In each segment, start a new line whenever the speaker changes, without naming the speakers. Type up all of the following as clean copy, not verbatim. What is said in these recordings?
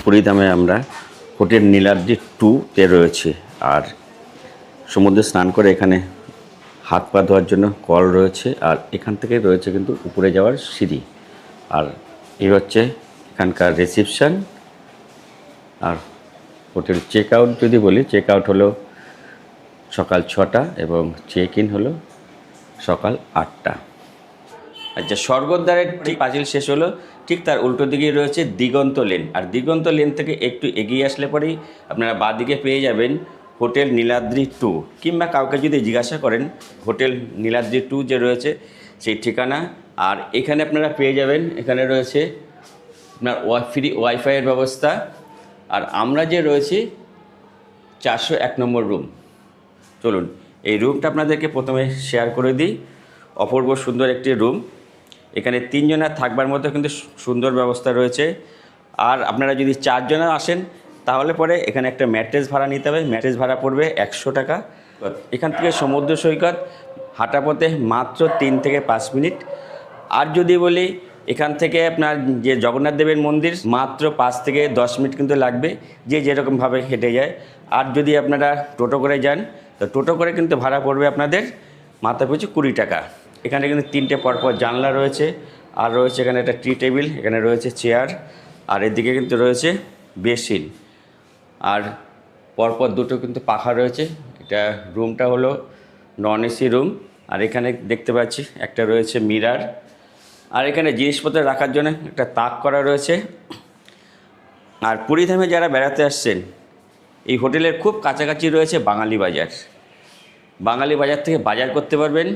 ফরিদামে আমরা হোটেল নীলাদ্রি 2-তে রয়েছে। আর সমুদ্রে স্নান করে এখানে হাত পা ধোয়ার জন্য কল রয়েছে, আর এখান থেকে রয়েছে কিন্তু উপরে যাওয়ার সিঁড়ি। আর এই হচ্ছে এখানকার রিসেপশন। আর হোটেল চেক আউট যদি বলি, চেক আউট হলো সকাল 6টা এবং চেক ইন হলো সকাল 8টা। আচ্ছা, স্বর্গদ্বারের ঠিক পাঁচিল শেষ হলো, ঠিক তার উল্টো দিকেই রয়েছে দিগন্ত লেন। আর দিগন্ত লেন থেকে একটু এগিয়ে আসলে পরেই আপনারা বাঁদিকে পেয়ে যাবেন হোটেল নীলাদ্রি 2, কিংবা কাউকে যদি জিজ্ঞাসা করেন হোটেল নীলাদ্রি 2 যে রয়েছে সেই ঠিকানা। আর এখানে আপনারা পেয়ে যাবেন, এখানে রয়েছে আপনার ফ্রি ওয়াইফাইয়ের ব্যবস্থা। আর আমরা যে রয়েছি 401 নম্বর রুম। চলুন এই রুমটা আপনাদেরকে প্রথমে শেয়ার করে দিই। অপূর্ব সুন্দর একটি রুম। এখানে 3 জনের থাকবার মতো কিন্তু সুন্দর ব্যবস্থা রয়েছে। আর আপনারা যদি 4 জনে আসেন তাহলে পরে এখানে একটা ম্যাট্রেস ভাড়া নিতে হবে। ম্যাট্রেস ভাড়া পড়বে 100 টাকা। এখান থেকে সমুদ্র সৈকত হাঁটা পথে মাত্র 3 থেকে 5 মিনিট। আর যদি বলি এখান থেকে আপনার যে জগন্নাথ দেবের মন্দির মাত্র 5 থেকে 10 মিনিট কিন্তু লাগবে, যে যেরকমভাবে হেঁটে যায়। আর যদি আপনারা টোটো করে যান তো টোটো করে কিন্তু ভাড়া পড়বে আপনাদের মাথা পিছু 20 টাকা। এখানে কিন্তু 3টে পরপর জানলা রয়েছে, আর রয়েছে এখানে একটা টি টেবিল, এখানে রয়েছে চেয়ার, আর এদিকে কিন্তু রয়েছে বেসিন। আর পরপর দুটো কিন্তু পাখা রয়েছে। এটা রুমটা হলো নন এসি রুম। আর এখানে দেখতে পাচ্ছি একটা রয়েছে মিরার, আর এখানে জিনিসপত্র রাখার জন্য একটা তাক করা রয়েছে। আর পুরীধামে যারা বেড়াতে আসছেন, এই হোটেলের খুব কাছাকাছি রয়েছে বাঙালি বাজার। বাঙালি বাজার থেকে বাজার করতে পারবেন,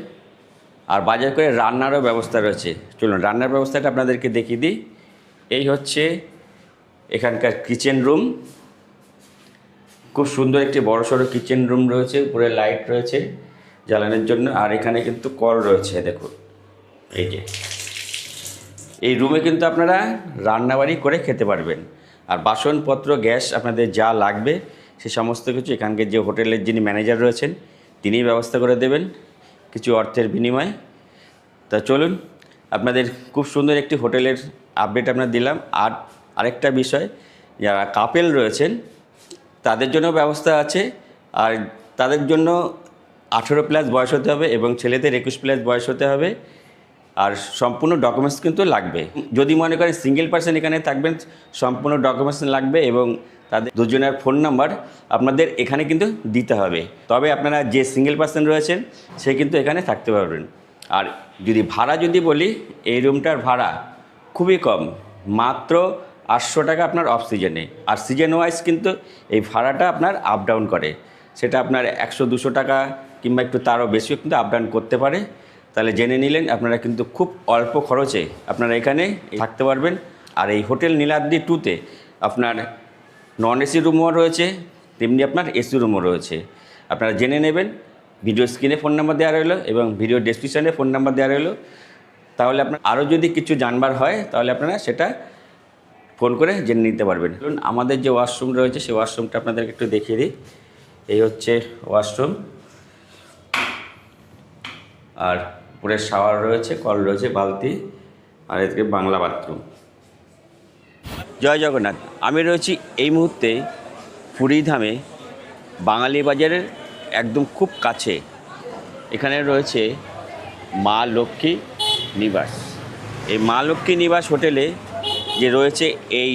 আর বাজার করে রান্নারও ব্যবস্থা রয়েছে। চলুন রান্নার ব্যবস্থাটা আপনাদেরকে দেখিয়ে দিই। এই হচ্ছে এখানকার কিচেন রুম। খুব সুন্দর একটি বড়সড় কিচেন রুম রয়েছে, উপরে লাইট রয়েছে জ্বালানোর জন্য। আর এখানে কিন্তু কল রয়েছে, দেখুন এই যে। এই রুমে কিন্তু আপনারা রান্নাবাড়ি করে খেতে পারবেন। আর বাসনপত্র গ্যাস আপনাদের যা লাগবে সে সমস্ত কিছু এখানকার যে হোটেলের যিনি ম্যানেজার রয়েছেন তিনিই ব্যবস্থা করে দেবেন কিছু অর্থের বিনিময়ে। তা চলুন আপনাদের খুব সুন্দর একটি হোটেলের আপডেট আমরা দিলাম। আর আরেকটা বিষয়, যারা কাপেল রয়েছেন তাদের জন্য ব্যবস্থা আছে। আর তাদের জন্য 18+ বয়স হতে হবে এবং ছেলেদের 21+ বয়স হতে হবে। আর সম্পূর্ণ ডকুমেন্টস কিন্তু লাগবে। যদি মনে করেন সিঙ্গেল পার্সন এখানে থাকবেন, সম্পূর্ণ ডকুমেন্টস লাগবে এবং তাদের দুজনের ফোন নাম্বার আপনাদের এখানে কিন্তু দিতে হবে। তবে আপনারা যে সিঙ্গেল পার্সন রয়েছেন সে কিন্তু এখানে থাকতে পারবেন। আর যদি ভাড়া যদি বলি, এই রুমটার ভাড়া খুবই কম, মাত্র 800 টাকা আপনার অফ সিজনে। আর সিজন ওয়াইজ কিন্তু এই ভাড়াটা আপনার আপ ডাউন করে। সেটা আপনার 100-200 টাকা কিংবা একটু তারও বেশিও কিন্তু আপ ডাউন করতে পারে। তাহলে জেনে নিলেন আপনারা কিন্তু খুব অল্প খরচে আপনারা এখানে থাকতে পারবেন। আর এই হোটেল নীলাদ্রি 2-তে আপনার নন এসি রুমও রয়েছে, তেমনি আপনার এসি রুমও রয়েছে। আপনারা জেনে নেবেন। ভিডিও স্ক্রিনে ফোন নাম্বার দেওয়া রইলো এবং ভিডিও ডেসক্রিপশানে ফোন নাম্বার দেওয়া রইলো। তাহলে আপনার আরও যদি কিছু জানবার হয় তাহলে আপনারা সেটা ফোন করে জেনে নিতে পারবেন। ধরুন আমাদের যে ওয়াশরুম রয়েছে সেই ওয়াশরুমটা আপনাদেরকে একটু দেখিয়ে দিই। এই হচ্ছে ওয়াশরুম। আর উপরে শাওয়ার রয়েছে, কল রয়েছে, বালতি, আর এদিকে বাংলা বাথরুম। জয় জগন্নাথ। আমি রয়েছি এই মুহূর্তে পুরীধামে বাঙালি বাজারের একদম খুব কাছে। এখানে রয়েছে মা লক্ষ্মী নিবাস। এই মা লক্ষ্মী নিবাস হোটেলে যে রয়েছে এই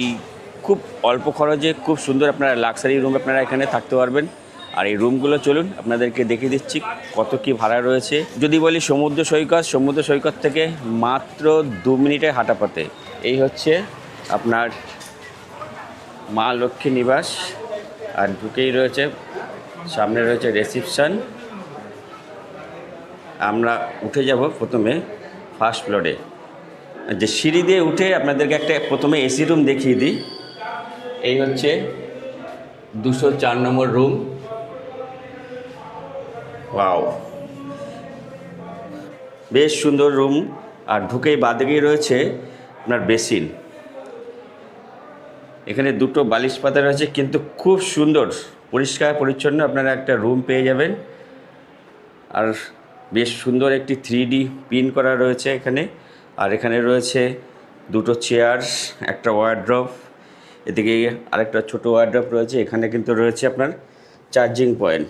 খুব অল্প খরচে খুব সুন্দর আপনারা লাক্সারি রুম আপনারা এখানে থাকতে পারবেন। আর এই রুমগুলো চলুন আপনাদেরকে দেখিয়ে দিচ্ছি কত কি ভাড়া রয়েছে। যদি বলি সমুদ্র সৈকত থেকে মাত্র 2 মিনিটের হাঁটা পথে। এই হচ্ছে আপনার মা লক্ষ্মী নিবাস। আর ঢুকেই রয়েছে, সামনে রয়েছে রিসেপশন। আমরা উঠে যাব প্রথমে ফার্স্ট ফ্লোরে। যে সিঁড়ি দিয়ে উঠে আপনাদেরকে একটা প্রথমে এসি রুম দেখিয়ে দিই। এই হচ্ছে 204 নম্বর রুম। ওয়াও, বেশ সুন্দর রুম। আর ঢুকেই বাদিকেই রয়েছে আপনার বেসিন। এখানে দুটো বালিশ পাতা রয়েছে, কিন্তু খুব সুন্দর পরিষ্কার পরিচ্ছন্ন আপনারা একটা রুম পেয়ে যাবেন। আর বেশ সুন্দর একটি 3D প্রিন্ট করা রয়েছে এখানে। আর এখানে রয়েছে দুটো চেয়ার, একটা ওয়ার্ড্রপ এদিকে আরেকটা ছোট ওয়ার্ড্রপ রয়েছে, এখানে কিন্তু রয়েছে আপনার চার্জিং পয়েন্ট।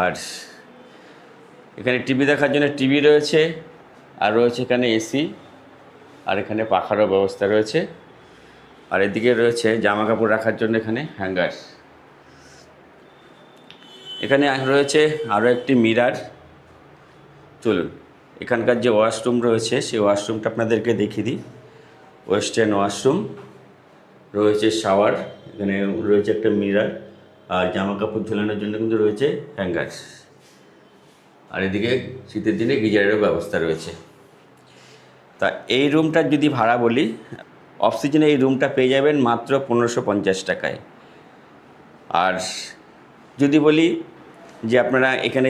আর এখানে টিভি দেখার জন্য টিভি রয়েছে, আর রয়েছে এখানে এসি, আর এখানে পাখারও ব্যবস্থা রয়েছে। আর এদিকে রয়েছে জামা কাপড় রাখার জন্য এখানে হ্যাঙ্গার। এখানে রয়েছে আরও একটি মিরার। চলুন এখানকার যে ওয়াশরুম রয়েছে সেই ওয়াশরুমটা আপনাদেরকে দেখিয়ে দিই। ওয়েস্টার্ন ওয়াশরুম রয়েছে, শাওয়ার, এখানে রয়েছে একটা মিরার, আর জামা কাপড় ঝোলানোর জন্য কিন্তু রয়েছে হ্যাঙ্গার। আর এদিকে শীতের দিনে গিজারেরও ব্যবস্থা রয়েছে। তা এই রুমটার যদি ভাড়া বলি, অফ সিজনে এই রুমটা পেয়ে যাবেন মাত্র 1550 টাকায়। আর যদি বলি যে আপনারা এখানে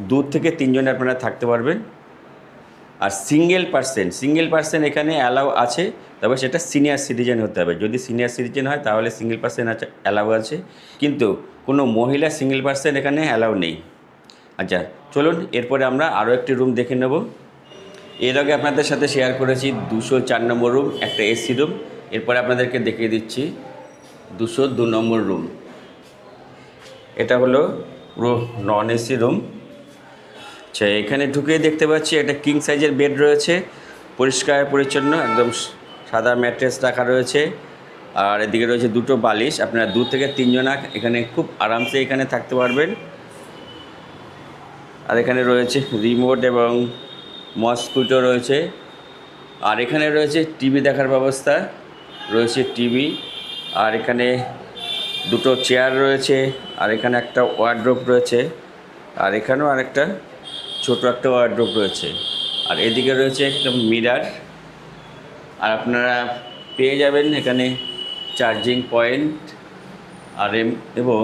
2 থেকে 3 জনে আপনারা থাকতে পারবেন, আর সিঙ্গেল পার্সন এখানে অ্যালাউ আছে, তবে সেটা সিনিয়র সিটিজেন হতে হবে। যদি সিনিয়র সিটিজেন হয় তাহলে সিঙ্গেল পার্সন আছে, অ্যালাউ আছে, কিন্তু কোনো মহিলা সিঙ্গেল পার্সন এখানে অ্যালাউ নেই। আচ্ছা চলুন এরপরে আমরা আরও একটি রুম দেখে নেব। এর আগে আপনাদের সাথে শেয়ার করেছি 204 নম্বর রুম, একটা এসি রুম। এরপরে আপনাদেরকে দেখিয়ে দিচ্ছি 202 নম্বর রুম। এটা হলো পুরো নন এসি রুম। আচ্ছা এখানে ঢুকে দেখতে পাচ্ছি একটা কিং সাইজের বেড রয়েছে, পরিষ্কার পরিচ্ছন্ন, একদম সাদা ম্যাট্রেস রাখা রয়েছে। আর এদিকে রয়েছে 2টো বালিশ। আপনারা 2 থেকে 3 জনা এখানে খুব আরামসে এখানে থাকতে পারবেন। আর এখানে রয়েছে রিমোট এবং মসকুইটো রয়েছে। আর এখানে রয়েছে টিভি দেখার ব্যবস্থা রয়েছে, টিভি। আর এখানে 2টো চেয়ার রয়েছে, আর এখানে একটা ওয়ার্ড্রোব রয়েছে, আর এখানেও আরেকটা ছোট একটা ওয়ার্ড্রোব রয়েছে। আর এদিকে রয়েছে একটা মিরার। আর আপনারা পেয়ে যাবেন এখানে চার্জিং পয়েন্ট আর এবং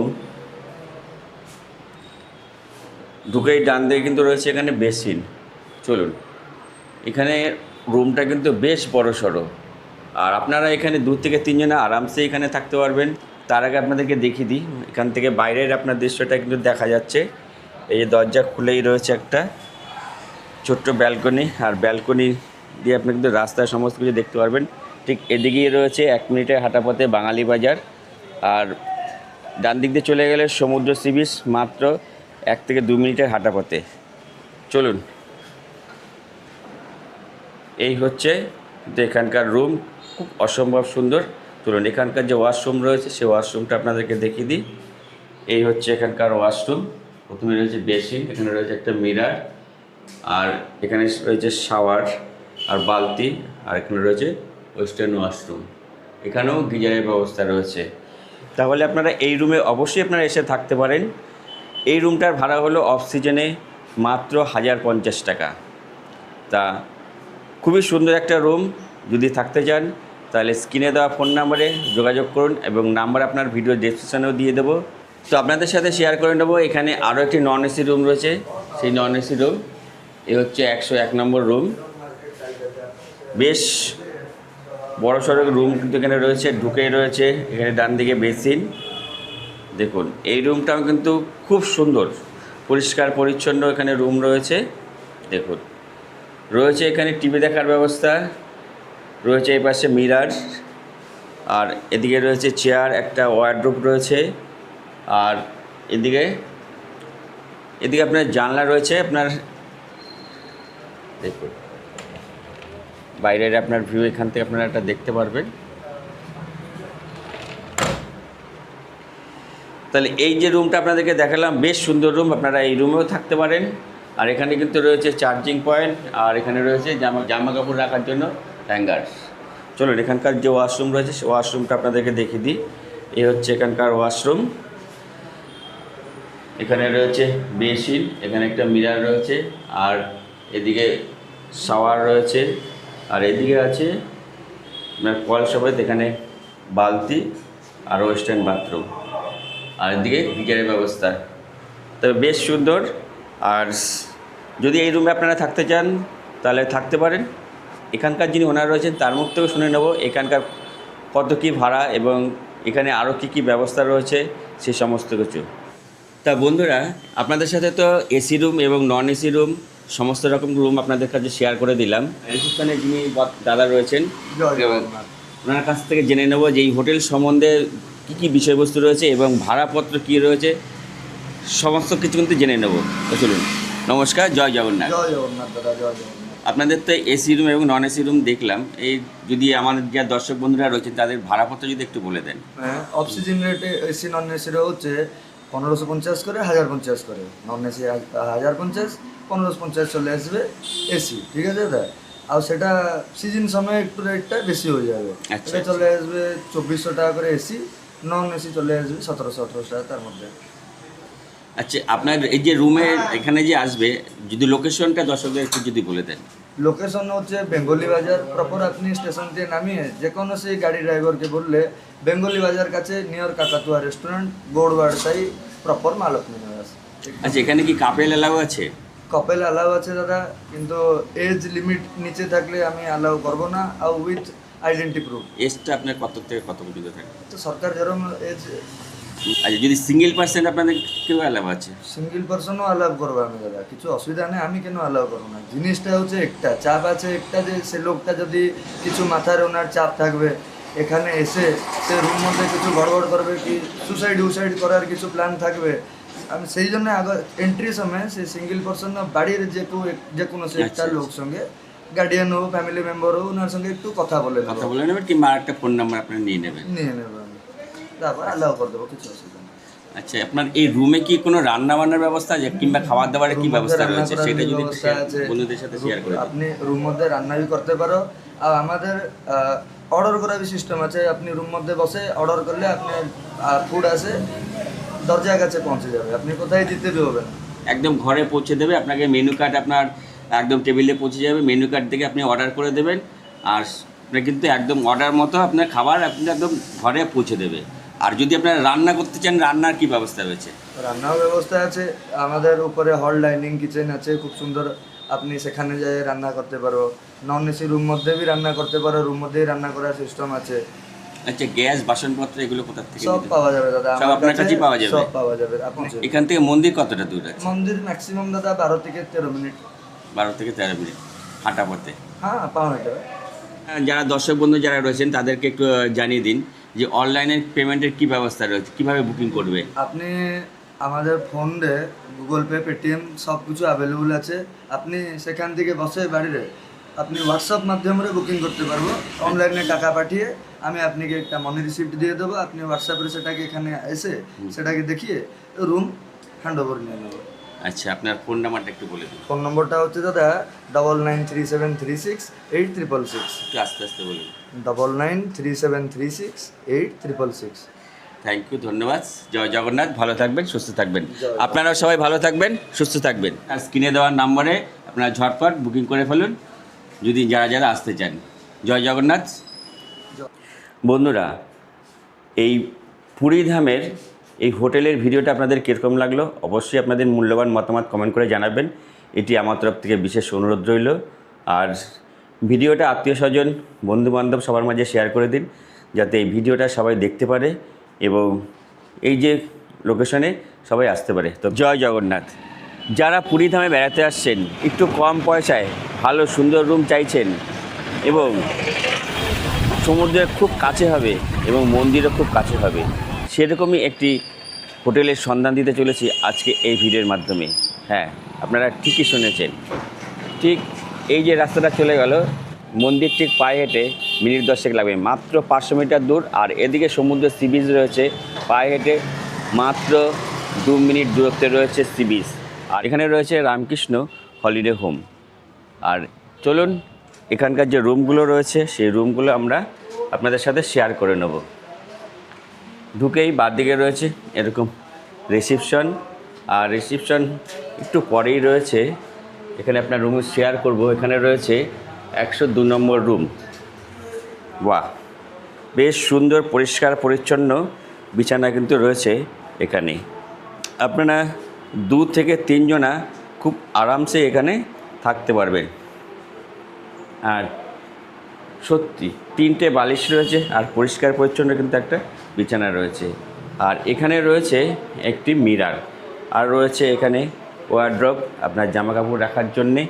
ঢুকেই ডান দিকে কিন্তু রয়েছে এখানে বেসিন। চলুন এখানে রুমটা কিন্তু বেশ বড়সড়, আর আপনারা এখানে 2 থেকে 3 জনে আরামসে এখানে থাকতে পারবেন। তার আগে আপনাদেরকে দেখিয়ে দিই, এখান থেকে বাইরের আপনার দৃশ্যটা কিন্তু দেখা যাচ্ছে। এই যে দরজা খুলেই রয়েছে একটা ছোট্ট ব্যালকনি, আর ব্যালকনি দিয়ে আপনি কিন্তু রাস্তায় সমস্ত কিছু দেখতে পারবেন। ঠিক এদিকেই রয়েছে 1 মিনিটের হাঁটা পথে বাঙালি বাজার, আর ডান দিক দিয়ে চলে গেলে সমুদ্র সি বিচ, মাত্র 1 থেকে 2 মিনিটের হাঁটা পথে। চলুন এই হচ্ছে এখানকার রুম, খুব অসম্ভব সুন্দর। চলুন এখানকার যে ওয়াশরুম রয়েছে সেই ওয়াশরুমটা আপনাদেরকে দেখিয়ে দিই। এই হচ্ছে এখানকার ওয়াশরুম। প্রথমে রয়েছে বেসিন, এখানে রয়েছে একটা মিরার, আর এখানে রয়েছে শাওয়ার আর বালতি, আর এখানে রয়েছে ওয়েস্টার্ন ওয়াশরুম। এখানেও গিজারের ব্যবস্থা রয়েছে। তাহলে আপনারা এই রুমে অবশ্যই আপনারা এসে থাকতে পারেন। এই রুমটার ভাড়া হলো অফ সিজনে মাত্র 1050 টাকা। তা খুবই সুন্দর একটা রুম। যদি থাকতে চান তাহলে স্ক্রিনে দেওয়া ফোন নাম্বারে যোগাযোগ করুন, এবং নাম্বার আপনার ভিডিও ডেসক্রিপশনেও দিয়ে দেবো। তো আপনাদের সাথে শেয়ার করে নেবো এখানে আরও একটি নন এসি রুম রয়েছে। সেই নন এসি রুম এ হচ্ছে 101 নম্বর রুম। বেশ বড় সড়ো রুম কিন্তু এখানে রয়েছে। ঢুকেই রয়েছে এখানে ডান দিকে বেসিন। দেখুন এই রুমটাও কিন্তু খুব সুন্দর, পরিষ্কার পরিচ্ছন্ন এখানে রুম রয়েছে। দেখুন রয়েছে এখানে টিভি দেখার ব্যবস্থা রয়েছে, এই পাশে মিরার, আর এদিকে রয়েছে চেয়ার, একটা ওয়ার্ড্রোব রয়েছে। আর এদিকে আপনার জানলা রয়েছে। আপনার দেখুন বাইরের আপনার ভিউ এখান থেকে আপনারা একটা দেখতে পারবেন। তাহলে এই যে রুমটা আপনাদেরকে দেখালাম বেশ সুন্দর রুম, আপনারা এই রুমেও থাকতে পারেন। আর এখানে কিন্তু রয়েছে চার্জিং পয়েন্ট, আর এখানে রয়েছে জামা কাপড় রাখার জন্য হ্যাঙ্গার। চলুন এখানকার যে ওয়াশরুম রয়েছে সেই ওয়াশরুমটা আপনাদেরকে দেখিয়ে দিই। এই হচ্ছে এখানকার ওয়াশরুম। এখানে রয়েছে বেসিন, এখানে একটা মিরার রয়েছে, আর এদিকে শাওয়ার রয়েছে, আর এদিকে আছে আপনার কল সমেত এখানে বালতি আর ওয়েস্টার্ন বাথরুম, আর এদিকে গিজারের ব্যবস্থা। তবে বেশ সুন্দর। আর যদি এই রুমে আপনারা থাকতে চান তাহলে থাকতে পারেন। এখানকার যিনি ওনার রয়েছেন তার মুখ থেকেও শুনে নেব এখানকার কত কী ভাড়া এবং এখানে আরও কী কী ব্যবস্থা রয়েছে সেই সমস্ত কিছু। তা বন্ধুরা আপনাদের সাথে তো এসি রুম এবং নন এসি রুম সমস্ত রকম রুম আপনাদের কাছে শেয়ার করে দিলাম। রিসেপশনে যিনি দাদা রয়েছেন ওনার কাছ থেকে জেনে নেব যে এই হোটেল সম্বন্ধে কী কী বিষয়বস্তু রয়েছে এবং ভাড়াপত্র কী রয়েছে, সমস্ত কিছু কিন্তু জেনে নেব। তো চলুন। নমস্কার, জয় জগন্নাথ।
জয় জগন্নাথ দাদা, জয় জগন্নাথ।
আপনাদের তো এসি রুম এবং নন এসি রুম দেখলাম, এই যদি আমাদের যা দর্শক বন্ধুরা রয়েছেন তাদের ভাড়াপত্র যদি একটু বলে দেন।
হ্যাঁ, অক্সিজেন রেটে এসি নন এসিরও হচ্ছে 1550 করে, 1050 করে। নন এসি 1050, 1550 চলে আসবে এসি, ঠিক আছে দাদা। আর সেটা সিজন সময় একটু রেটটা বেশি হয়ে যাবে।
আচ্ছা,
এটা চলে আসবে 2400 টাকা করে এসি, নন এসি চলে আসবে 1700-1800 টাকা তার মধ্যে।
আচ্ছা, আপনার এই যে রুমে এখানে যে আসবে, যদি লোকেশনটা দর্শকদের একটু যদি বলে দেন।
লোকেশন হচ্ছে বেঙ্গলি বাজার প্রপার। আপনি স্টেশন থেকে নামিয়ে যে কোনো সেই গাড়ি ড্রাইভারকে বললে বেঙ্গলি বাজার কাছে নিয়র কাকাতুয়া রেস্টুরেন্ট, গৌড়বাড় সাই, প্রপার মালকনি নিবাস।
আচ্ছা, এখানে কি কাপেল অ্যালাউ আছে?
কপেল অ্যালাউ আছে দাদা, কিন্তু এজ লিমিট নিচে থাকলে আমি অ্যালাউ করবো না। আর উইথ আইডেন্টি প্রুফ।
এজটা আপনার কত থেকে কত পর্যন্ত থাকে?
তো সরকার যেরকম এজ।
আচ্ছা, যদি সিঙ্গেল পার্সেন্ট আপনাদের কেউ অ্যালাউ আছে?
সিঙ্গেল পার্সনও অ্যালাউ করবো আমি দাদা, কিছু অসুবিধা নেই। আমি কেন অ্যালাউ করবো না? জিনিসটা হচ্ছে একটা চাপ আছে, একটা যে সে লোকটা যদি কিছু মাথার ওনার চাপ থাকবে, এখানে এসে সে রুম মধ্যে কিছু গড়বড় করবে, কি সুসাইড করার কিছু প্ল্যান থাকবে। আমি সেই জন্য আগে এন্ট্রির সময় সে সিঙ্গেল পার্সন না, বাড়ির যে কোনো সে একটা লোক সঙ্গে, গার্ডিয়ান হোক, ফ্যামিলি মেম্বার হোক, ওনার সঙ্গে একটু কথা বলে
নেবেন, কিংবা একটা ফোন নাম্বার আপনি নিয়ে নেবেন।
আমি তারপর অ্যালাউ করে দেবো, কিছু অসুবিধা নেই।
আচ্ছা, আপনার এই রুমে কি কোনো রান্না বান্নার ব্যবস্থা আছে, কিংবা খাবার দাবারের কি ব্যবস্থা রয়েছে, সেটা যদি বন্ধুদের সাথে শেয়ার করে দিন।
আপনি রুম মধ্যে রান্না भी করতে পারো। আর আমাদের অর্ডার করার সিস্টেম আছে। আপনি রুম মধ্যে বসে অর্ডার করলে আপনার ফুড আসে, দরজার কাছে পৌঁছে যাবে, আপনি কোথায় দিতে হবে না।
একদম ঘরে পৌঁছে দেবে আপনাকে। মেনু কার্ড আপনার একদম টেবিলে পৌঁছে যাবে, মেনু কার্ড থেকে আপনি অর্ডার করে দেবেন, আর আপনার কিন্তু একদম অর্ডার মতো আপনার খাবার আপনি একদম ঘরে পৌঁছে দেবে। আর যদি আপনারা রান্না করতে চান, রান্নার কি ব্যবস্থা রয়েছে?
রান্নার ব্যবস্থা আছে আমাদের উপরে, হল ডাইনিং কিচেন আছে খুব সুন্দর। আপনি সেখানে যেয়ে রান্না করতে পারো। নন এসি রুম মধ্যে भी রান্না করতে পারো, রুম মধ্যেই রান্না করার সিস্টেম আছে।
আচ্ছা, গ্যাস বাসনপত্র এগুলো কোথা থেকে?
সব পাওয়া যাবে দাদা,
সব আপনার কাছেই পাওয়া যাবে?
সব পাওয়া যাবে। আপনি
এখান থেকে মন্দির কতটা দূর আছে?
মন্দির ম্যাক্সিমাম দাদা 12 থেকে 13 মিনিট।
12 থেকে 13 মিনিট হাঁটা পথে।
হ্যাঁ, পাওয়া যাবে।
যারা দর্শক বন্ধু যারা রয়েছেন তাদেরকে একটু জানিয়ে দিন যে অনলাইনের পেমেন্টের কি ব্যবস্থা রয়েছে, কিভাবে বুকিং করবে?
আপনি আমাদের ফোনে গুগল পে, পেটিএম সব কিছু অ্যাভেলেবল আছে। আপনি সেখান থেকে বসে বাড়িতে আপনি হোয়াটসঅ্যাপ মাধ্যমে বুকিং করতে পারবো। অনলাইনে টাকা পাঠিয়ে আমি আপনাকে একটা মানি রিসিপ্ট দিয়ে দেবো। আপনি হোয়াটসঅ্যাপে সেটাকে এখানে এসে সেটাকে দেখিয়ে রুম হ্যান্ড ওভার নিয়ে নেবো।
আচ্ছা, আপনার ফোন নাম্বারটা একটু বলে দিন।
ফোন নম্বরটা হচ্ছে দাদা 9937368666।
একটু আস্তে আস্তে বলুন।
9937368666।
থ্যাংক ইউ, ধন্যবাদ। জয় জগন্নাথ। ভালো থাকবেন, সুস্থ থাকবেন। আপনারাও সবাই ভালো থাকবেন, সুস্থ থাকবেন। আর স্ক্রিনে দেওয়ার নম্বরে আপনারা ঝটপট বুকিং করে ফেলুন যদি যারা যারা আসতে চান। জয় জগন্নাথ। বন্ধুরা, এই পুরীধামের এই হোটেলের ভিডিওটা আপনাদের কীরকম লাগলো অবশ্যই আপনাদের মূল্যবান মতামত কমেন্ট করে জানাবেন। এটি আমার তরফ থেকে বিশেষ অনুরোধ রইল। আর ভিডিওটা আত্মীয় স্বজন, বন্ধুবান্ধব সবার মাঝে শেয়ার করে দিন, যাতে এই ভিডিওটা সবাই দেখতে পারে এবং এই যে লোকেশনে সবাই আসতে পারে। তো জয় জগন্নাথ। যারা পুরীধামে বেড়াতে আসছেন, একটু কম পয়সায় ভালো সুন্দর রুম চাইছেন এবং সমুদ্রের খুব কাছে হবে এবং মন্দিরও খুব কাছে হবে, সেরকমই একটি হোটেলের সন্ধান দিতে চলেছি আজকে এই ভিডিওর মাধ্যমে। হ্যাঁ, আপনারা ঠিকই শুনেছেন। ঠিক এই যে রাস্তাটা চলে গেল, মন্দির ঠিক পায়ে হেঁটে মিনিট 10 লাগবে, মাত্র 500 মিটার দূর। আর এদিকে সমুদ্র সি বিচ রয়েছে, পায়ে হেঁটে মাত্র 2 মিনিট দূরত্বে রয়েছে সি বিচ। আর এখানে রয়েছে রামকৃষ্ণ হলিডে হোম। আর চলুন এখানকার যে রুমগুলো রয়েছে সেই রুমগুলো আমরা আপনাদের সাথে শেয়ার করে নেব। ঢুকেই বাঁদিকে রয়েছে এরকম রিসিপশন, আর রিসিপশন একটু পরেই রয়েছে, এখানে আপনার রুম শেয়ার করব। এখানে রয়েছে 102 নম্বর রুম। বাহ, বেশ সুন্দর পরিষ্কার পরিচ্ছন্ন বিছানা কিন্তু রয়েছে এখানে। আপনারা 2 থেকে 3 জনা খুব আরামসে এখানে থাকতে পারবেন। আর সত্যি 3টে বালিশ রয়েছে আর পরিষ্কার পরিচ্ছন্ন কিন্তু একটা বিছানা রয়েছে। আর এখানে রয়েছে একটি মিরার, আর রয়েছে এখানে ওয়ার্ড্রপ, আপনার জামা কাপড় রাখার জন্যে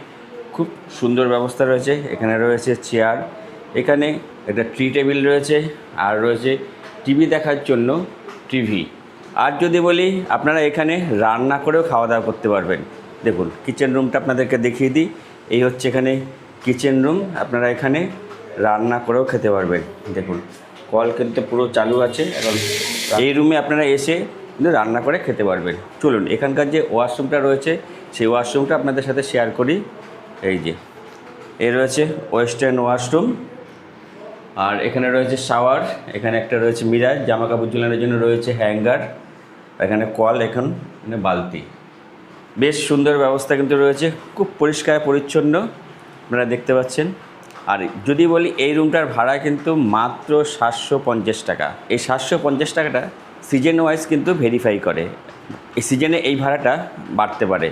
খুব সুন্দর ব্যবস্থা রয়েছে। এখানে রয়েছে চেয়ার, এখানে একটা ট্রি টেবিল রয়েছে, আর রয়েছে টিভি দেখার জন্য টিভি। আর যদি বলি আপনারা এখানে রান্না করেও খাওয়া দাওয়া করতে পারবেন। দেখুন কিচেন রুমটা আপনাদেরকে দেখিয়ে দিই। এই হচ্ছে এখানে কিচেন রুম, আপনারা এখানে রান্না করেও খেতে পারবেন। দেখুন কল কিন্তু পুরো চালু আছে, এবং এই রুমে আপনারা এসে কিন্তু রান্না করে খেতে পারবেন। চলুন এখানকার যে ওয়াশরুমটা রয়েছে সেই ওয়াশরুমটা আপনাদের সাথে শেয়ার করি। এই যে রয়েছে ওয়েস্টার্ন ওয়াশরুম, আর এখানে রয়েছে শাওয়ার, এখানে একটা রয়েছে মিরার, জামা কাপড় ঝুলানোর জন্য রয়েছে হ্যাঙ্গার, এখানে কল, এখানে বালতি। বেশ সুন্দর ব্যবস্থা কিন্তু রয়েছে, খুব পরিষ্কার পরিচ্ছন্ন আপনারা দেখতে পাচ্ছেন। আর যদি বলি এই রুমটার ভাড়া কিন্তু মাত্র 750 টাকা। এই 750 টাকাটা সিজন ওয়াইজ কিন্তু ভেরিফাই করে, এই সিজনে এই ভাড়াটা বাড়তে পারে।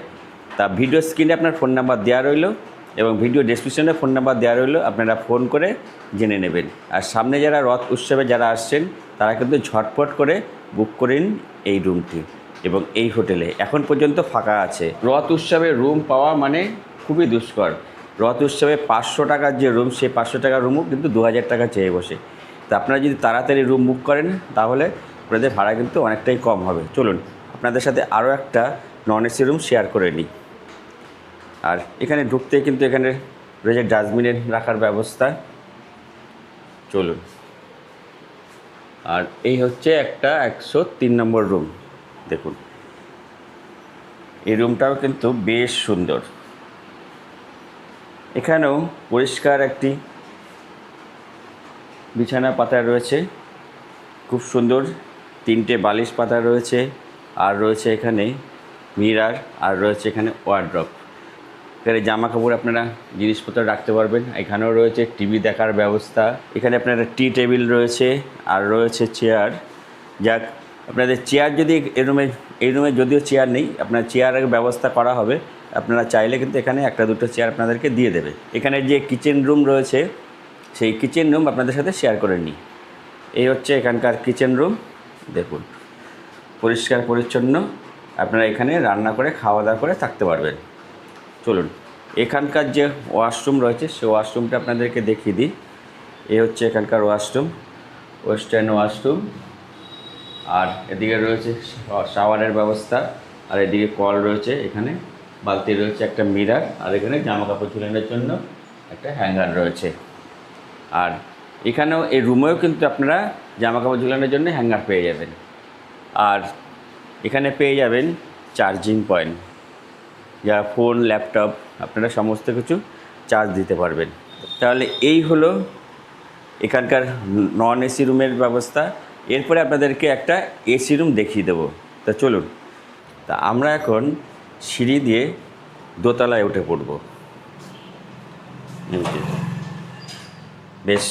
তা ভিডিও স্ক্রিনে আপনার ফোন নাম্বার দেওয়া রইল, এবং ভিডিও ডেসক্রিপশনে ফোন নাম্বার দেওয়া রইল, আপনারা ফোন করে জেনে নেবেন। আর সামনে যারা রথ উৎসবে যারা আসছেন তারা কিন্তু ঝটপট করে বুক করেন এই রুমটি, এবং এই হোটেলে এখন পর্যন্ত ফাঁকা আছে। রথ উৎসবে রুম পাওয়া মানে খুবই দুষ্কর। রথ উৎসবে 500 টাকার যে রুম, সেই 500 টাকার রুমও কিন্তু 2000 টাকা চেয়ে বসে। তা আপনারা যদি তাড়াতাড়ি রুম বুক করেন তাহলে আপনাদের ভাড়া কিন্তু অনেকটাই কম হবে। চলুন আপনাদের সাথে আরও একটা নন এসি রুম শেয়ার করে নিই। আর এখানে ঢুকতে কিন্তু এখানে রয়েছে ডাস্টবিনের রাখার ব্যবস্থা। চলুন, আর এই হচ্ছে একটা 103 নম্বর রুম। দেখুন এই রুমটাও কিন্তু বেশ সুন্দর, এখানেও পরিষ্কার একটি বিছানা পাতা রয়েছে, খুব সুন্দর 3টে বালিশ পাতা রয়েছে, আর রয়েছে এখানে মিরার, আর রয়েছে এখানে ওয়ার্ড্রপ। এখানে জামা কাপড় আপনারা জিনিসপত্র রাখতে পারবেন। এখানেও রয়েছে টিভি দেখার ব্যবস্থা, এখানে আপনারা টি টেবিল রয়েছে, আর রয়েছে চেয়ার। যাক, আপনাদের চেয়ার যদি এই রুমে যদিও চেয়ার নেই, আপনার চেয়ারের ব্যবস্থা করা হবে, আপনারা চাইলে কিন্তু এখানে একটা দুটো চেয়ার আপনাদেরকে দিয়ে দেবে। এখানে যে কিচেন রুম রয়েছে সেই কিচেন রুম আপনাদের সাথে শেয়ার করে নিই। এই হচ্ছে এখানকার কিচেন রুম। দেখুন পরিষ্কার পরিচ্ছন্ন, আপনারা এখানে রান্না করে খাওয়া দাওয়া করে থাকতে পারবেন। চলুন এখানকার যে ওয়াশরুম রয়েছে সেই ওয়াশরুমটা আপনাদেরকে দেখিয়ে দিই। এই হচ্ছে এখানকার ওয়াশরুম, ওয়েস্টার্ন ওয়াশরুম, আর এদিকে রয়েছে শাওয়ারের ব্যবস্থা, আর এদিকে কল রয়েছে, এখানে বালতি রয়েছে, একটা মিরার, আর এখানে জামা কাপড় ঝুলানোর জন্য একটা হ্যাঙ্গার রয়েছে। আর এখানেও এই রুমেও কিন্তু আপনারা জামা কাপড় ঝুলানোর জন্য হ্যাঙ্গার পেয়ে যাবেন। আর এখানে পেয়ে যাবেন চার্জিং পয়েন্ট, যা ফোন ল্যাপটপ আপনারা সমস্ত কিছু চার্জ দিতে পারবেন। তাহলে এই হলো এখানকার নন এসি রুমের ব্যবস্থা। এরপরে আপনাদেরকে একটা এসি রুম দেখিয়ে দেবো। তা চলুন, তা আমরা এখন সিঁড়ি দিয়ে দোতলায় উঠে পড়ব। বেশ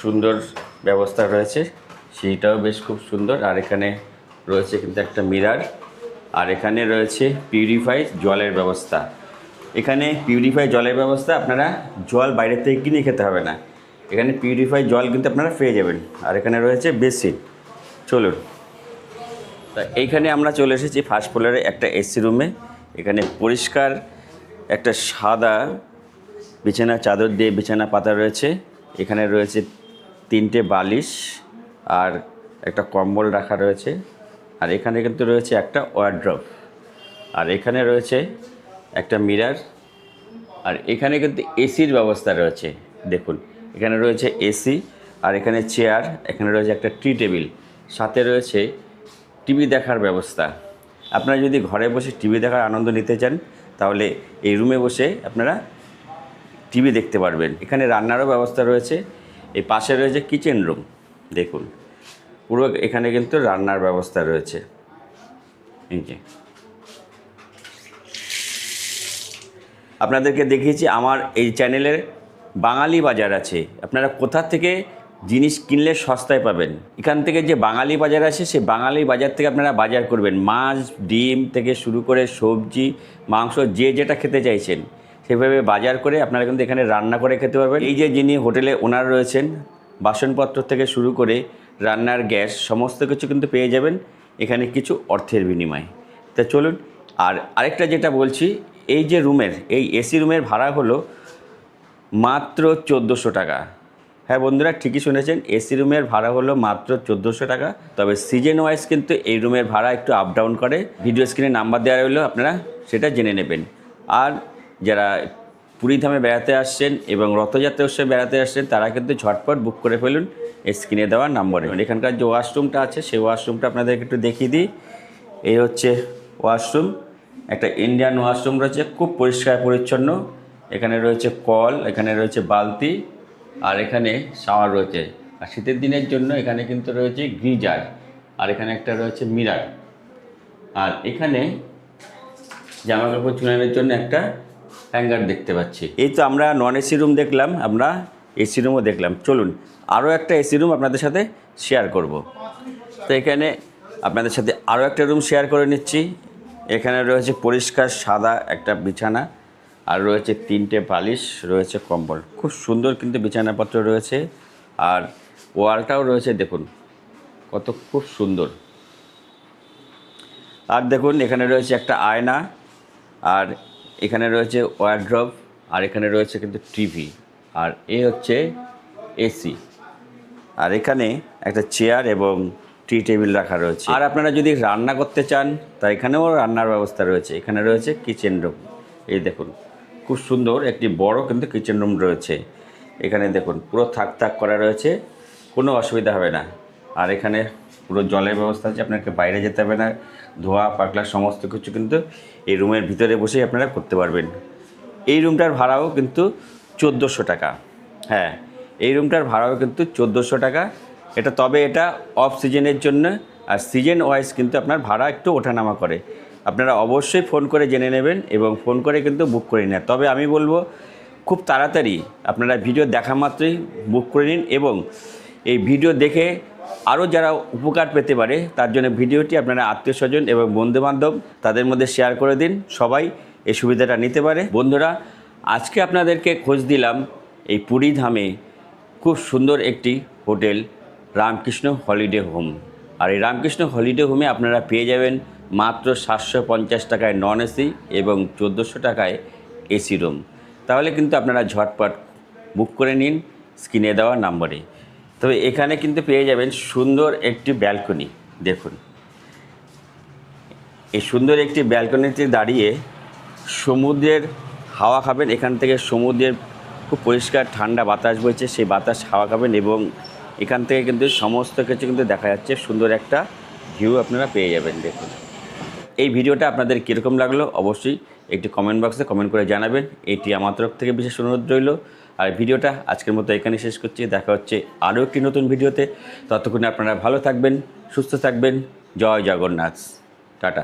সুন্দর ব্যবস্থা রয়েছে, সিঁড়িটাও বেশ খুব সুন্দর। আর এখানে রয়েছে কিন্তু একটা মিরার, আর এখানে রয়েছে পিউরিফাই জলের ব্যবস্থা। এখানে পিউরিফাই জলের ব্যবস্থা, আপনারা জল বাইরে থেকে কিনে খেতে হবে না, এখানে পিউরিফাই জল কিন্তু আপনারা পেয়ে যাবেন। আর এখানে রয়েছে বেসিন। চলুন, তা এইখানে আমরা চলে এসেছি ফার্স্ট ফ্লোরে একটা এসি রুমে। এখানে পরিষ্কার একটা সাদা বিছানা চাদর দিয়ে বিছানা পাতা রয়েছে, এখানে রয়েছে 3টে বালিশ, আর একটা কম্বল রাখা রয়েছে, আর এখানে কিন্তু রয়েছে একটা ওয়ার্ড্রপ, আর এখানে রয়েছে একটা মিরার, আর এখানে কিন্তু এসির ব্যবস্থা রয়েছে। দেখুন এখানে রয়েছে এসি, আর এখানে চেয়ার, এখানে রয়েছে একটা টি টেবিল, সাথে রয়েছে টিভি দেখার ব্যবস্থা। আপনারা যদি ঘরে বসে টিভি দেখার আনন্দ নিতে চান তাহলে এই রুমে বসে আপনারা টিভি দেখতে পারবেন। এখানে রান্নারও ব্যবস্থা রয়েছে, এই পাশে রয়েছে কিচেন রুম। দেখুন পুরো এখানে কিন্তু রান্নার ব্যবস্থা রয়েছে। এই যে আপনাদেরকে দেখিয়েছি আমার এই চ্যানেলের বাঙালি বাজার আছে, আপনারা কোথা থেকে জিনিস কিনলে সস্তায় পাবেন। এখান থেকে যে বাঙালি বাজার আছে সেই বাঙালি বাজার থেকে আপনারা বাজার করবেন। মাছ ডিম থেকে শুরু করে সবজি মাংস যে যেটা খেতে চাইছেন সেভাবে বাজার করে আপনারা কিন্তু এখানে রান্না করে খেতে পারবেন। এই যে যিনি হোটেলে ওনার রয়েছেন, বাসনপত্র থেকে শুরু করে রান্নার গ্যাস সমস্ত কিছু কিন্তু পেয়ে যাবেন এখানে কিছু অর্থের বিনিময়ে। তা চলুন, আর আরেকটা যেটা বলছি, এই যে রুমের এই এসি রুমের ভাড়া হলো মাত্র 1400 টাকা। হ্যাঁ বন্ধুরা, ঠিকই শুনেছেন, এসি রুমের ভাড়া হলো মাত্র 1400 টাকা। তবে সিজন ওয়াইজ কিন্তু এই রুমের ভাড়া একটু আপ ডাউন করে। ভিডিও স্ক্রিনে নাম্বার দেওয়া রইলো, আপনারা সেটা জেনে নেবেন। আর যারা পুরীধামে বেড়াতে আসছেন এবং রথযাত্রা উৎসবে বেড়াতে আসছেন, তারা কিন্তু ঝটপট বুক করে ফেলুন স্ক্রিনে দেওয়া নাম্বারে। এখানকার যে ওয়াশরুমটা আছে সেই ওয়াশরুমটা আপনাদেরকে একটু দেখিয়ে দিই। এই হচ্ছে ওয়াশরুম, একটা ইন্ডিয়ান ওয়াশরুম রয়েছে, খুব পরিষ্কার পরিচ্ছন্ন। এখানে রয়েছে কল, এখানে রয়েছে বালতি, আর এখানে শাওয়ার রয়েছে। আর শীতের দিনের জন্য এখানে কিন্তু রয়েছে গিজার, আর এখানে একটা রয়েছে মিরার, আর এখানে জামা কাপড় চুলানোর জন্য একটা হ্যাঙ্গার দেখতে পাচ্ছি। এই তো আমরা নন এসি রুম দেখলাম, আমরা এসি রুমও দেখলাম। চলুন আরও একটা এসি রুম আপনাদের সাথে শেয়ার করব। তো এখানে আপনাদের সাথে আরও একটা রুম শেয়ার করে নিচ্ছি। এখানে রয়েছে পরিষ্কার সাদা একটা বিছানা, আর রয়েছে 3টে বালিশ, রয়েছে কম্বল। খুব সুন্দর কিন্তু বিছানাপত্র রয়েছে, আর ওয়ালটাও রয়েছে দেখুন কত খুব সুন্দর। আর দেখুন এখানে রয়েছে একটা আয়না, আর এখানে রয়েছে ওয়ার্ড্রপ, আর এখানে রয়েছে কিন্তু টিভি, আর এই হচ্ছে এসি। আর এখানে একটা চেয়ার এবং টি টেবিল রাখা রয়েছে। আর আপনারা যদি রান্না করতে চান তা এখানেও রান্নার ব্যবস্থা রয়েছে। এখানে রয়েছে কিচেন রুম, এই দেখুন খুব সুন্দর একটি বড় কিন্তু কিচেন রুম রয়েছে। এখানে দেখুন পুরো থাক থাক করা রয়েছে, কোনো অসুবিধা হবে না। আর এখানে পুরো জলের ব্যবস্থা আছে, আপনাকে বাইরে যেতে হবে না। ধোয়া পাকলা সমস্ত কিছু কিন্তু এই রুমের ভিতরে বসেই আপনারা করতে পারবেন। এই রুমটার ভাড়াও কিন্তু 1400 টাকা। হ্যাঁ, এই রুমটার ভাড়াও কিন্তু 1400 টাকা। তবে এটা অফ সিজনের জন্য, আর সিজন ওয়াইজ কিন্তু আপনার ভাড়া একটু ওঠানামা করে। আপনারা অবশ্যই ফোন করে জেনে নেবেন এবং ফোন করে কিন্তু বুক করে নেন। তবে আমি বলবো খুব তাড়াতাড়ি আপনারা ভিডিও দেখা মাত্রই বুক করে নিন, এবং এই ভিডিও দেখে আরও যারা উপকার পেতে পারে তার জন্য ভিডিওটি আপনারা আত্মীয়স্বজন এবং বন্ধুবান্ধব তাদের মধ্যে শেয়ার করে দিন, সবাই এই সুবিধাটা নিতে পারে। বন্ধুরা, আজকে আপনাদেরকে খোঁজ দিলাম এই পুরীধামে খুব সুন্দর একটি হোটেল, রামকৃষ্ণ হলিডে হোম। আর এই রামকৃষ্ণ হলিডে হোমে আপনারা পেয়ে যাবেন মাত্র 750 টাকায় নন এসি এবং 1400 টাকায় এসি রুম। তাহলে কিন্তু আপনারা ঝটপট বুক করে নিন স্ক্রিনে দেওয়া নাম্বারে। তবে এখানে কিন্তু পেয়ে যাবেন সুন্দর একটি ব্যালকনি। দেখুন এই সুন্দর একটি ব্যালকনিতে দাঁড়িয়ে সমুদ্রের হাওয়া খাবেন। এখান থেকে সমুদ্রের খুব পরিষ্কার ঠান্ডা বাতাস বইছে, সেই বাতাস হাওয়া খাবেন, এবং এখান থেকে কিন্তু সমস্ত কিছু কিন্তু দেখা যাচ্ছে, সুন্দর একটা ভিউ আপনারা পেয়ে যাবেন। দেখুন এই ভিডিওটা আপনাদের কীরকম লাগলো অবশ্যই একটি কমেন্ট বক্সে কমেন্ট করে জানাবেন। এটি আমার তরফ থেকে বিশেষ অনুরোধ রইল। আর ভিডিওটা আজকের মতো এখানে শেষ করছি। দেখা হচ্ছে আরও একটি নতুন ভিডিওতে। ততক্ষণে আপনারা ভালো থাকবেন, সুস্থ থাকবেন। জয় জগন্নাথ, টাটা।